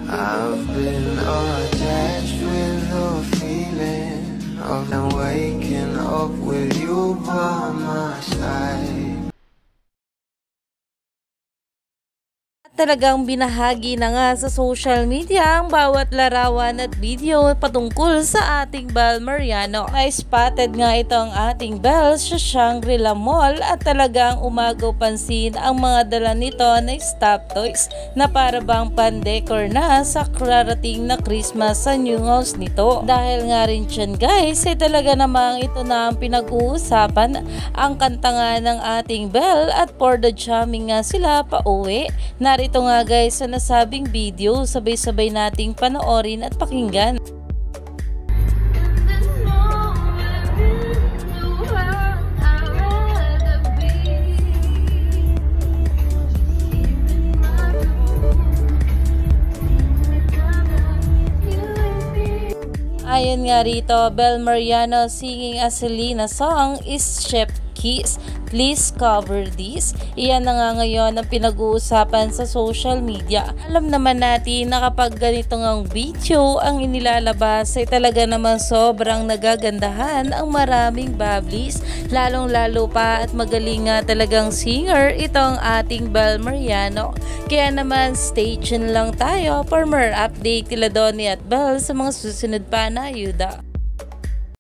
I've been attached with the feeling of waking up with you by my side. Talagang binahagi na nga sa social media ang bawat larawan at video patungkol sa ating Belle Mariano. Ay spotted nga ito ang ating Belle sa Shangri-La Mall at talagang umagaw pansin ang mga dala nito na stop toys na para bang pandecor na sa krarating na Christmas sa new house nito. Dahil nga rin dyan guys ay talaga namang ito na ang pinag-uusapan ang kanta nga ng ating Belle at for the jamming nga sila pa uwi. Narito nga guys sa nasabing video, sabay-sabay nating panoorin at pakinggan. Ayon nga rito, Belle Mariano singing a Selena song is Chef Kiss. Please cover this. Iyan na nga ngayon ang pinag-uusapan sa social media. Alam naman natin na kapag ganito ngang video ang inilalabas ay talaga naman sobrang nagagandahan ang maraming bablis. Lalong lalo pa at magaling nga talagang singer itong ating Belle Mariano. Kaya naman stay tuned lang tayo for more update kila Donnie at Belle sa mga susunod pa na ayuda.